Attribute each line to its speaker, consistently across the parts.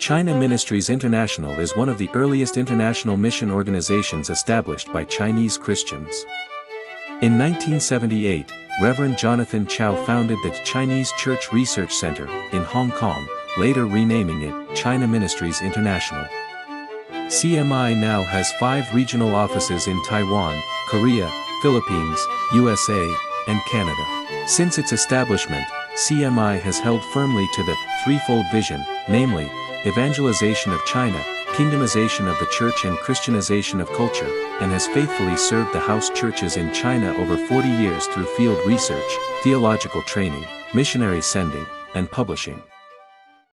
Speaker 1: China Ministries International is one of the earliest international mission organizations established by Chinese Christians. In 1978, Reverend Jonathan Chao founded the Chinese Church Research Center in Hong Kong, later renaming it China Ministries International. CMI now has 5 regional offices in Taiwan, Korea, Philippines, USA, and Canada. Since its establishment, CMI has held firmly to the threefold vision, namely, evangelization of China, kingdomization of the church and Christianization of culture, and has faithfully served the house churches in China over 40 years through field research, theological training, missionary sending, and publishing.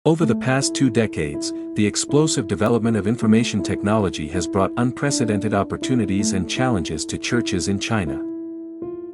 Speaker 1: Over the past 2 decades, the explosive development of information technology has brought unprecedented opportunities and challenges to churches in China.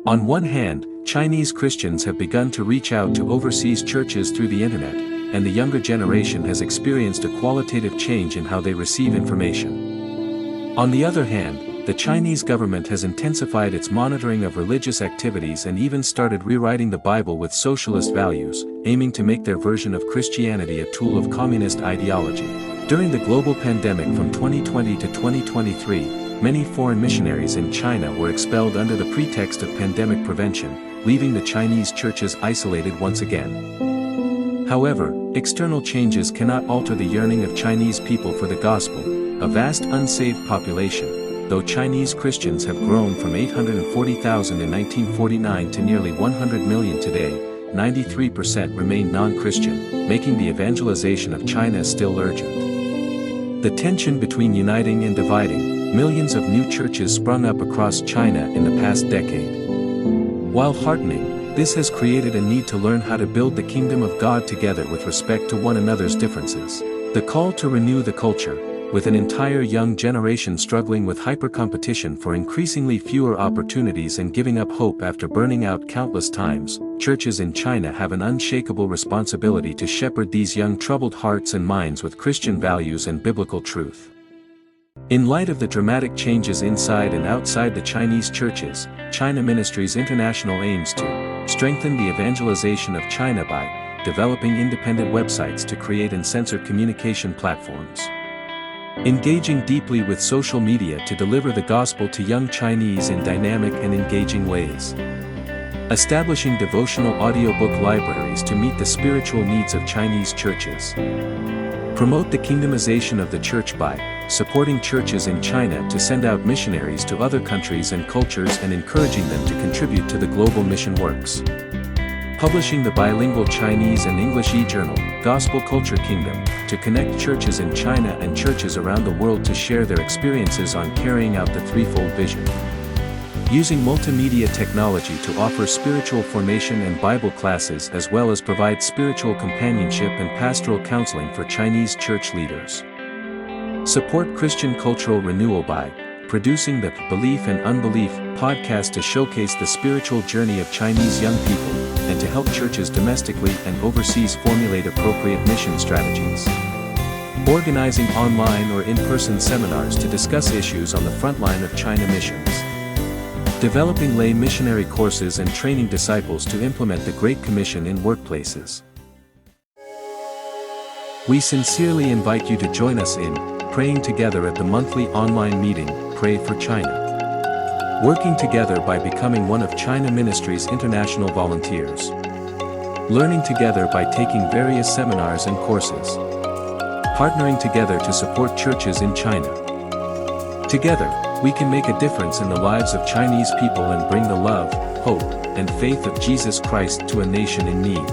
Speaker 1: On one hand, Chinese Christians have begun to reach out to overseas churches through the internet, and the younger generation has experienced a qualitative change in how they receive information. On the other hand, the Chinese government has intensified its monitoring of religious activities and even started rewriting the Bible with socialist values, aiming to make their version of Christianity a tool of communist ideology. During the global pandemic from 2020 to 2023, many foreign missionaries in China were expelled under the pretext of pandemic prevention, leaving the Chinese churches isolated once again. However, external changes cannot alter the yearning of Chinese people for the gospel, a vast unsaved population. Though Chinese Christians have grown from 840,000 in 1949 to nearly 100 million today, 93% remain non-Christian, making the evangelization of China still urgent. The tension between uniting and dividing, millions of new churches sprung up across China in the past decade. While heartening, this has created a need to learn how to build the kingdom of God together with respect to one another's differences. The call to renew the culture, with an entire young generation struggling with hyper-competition for increasingly fewer opportunities and giving up hope after burning out countless times, churches in China have an unshakable responsibility to shepherd these young troubled hearts and minds with Christian values and biblical truth. In light of the dramatic changes inside and outside the Chinese churches, China Ministries International aims to strengthen the evangelization of China by developing independent websites to create and censor communication platforms, engaging deeply with social media to deliver the gospel to young Chinese in dynamic and engaging ways, establishing devotional audiobook libraries to meet the spiritual needs of Chinese churches, promote the kingdomization of the church by supporting churches in China to send out missionaries to other countries and cultures and encouraging them to contribute to the global mission works, publishing the bilingual Chinese and English e-journal, Gospel Culture Kingdom, to connect churches in China and churches around the world to share their experiences on carrying out the threefold vision, using multimedia technology to offer spiritual formation and Bible classes as well as provide spiritual companionship and pastoral counseling for Chinese church leaders. Support Christian cultural renewal by producing the Belief and Unbelief podcast to showcase the spiritual journey of Chinese young people, and to help churches domestically and overseas formulate appropriate mission strategies. Organizing online or in-person seminars to discuss issues on the front line of China missions. Developing lay missionary courses and training disciples to implement the Great Commission in workplaces. We sincerely invite you to join us in praying together at the monthly online meeting, Pray for China. Working together by becoming one of China Ministries International volunteers. Learning together by taking various seminars and courses. Partnering together to support churches in China. Together, we can make a difference in the lives of Chinese people and bring the love, hope, and faith of Jesus Christ to a nation in need.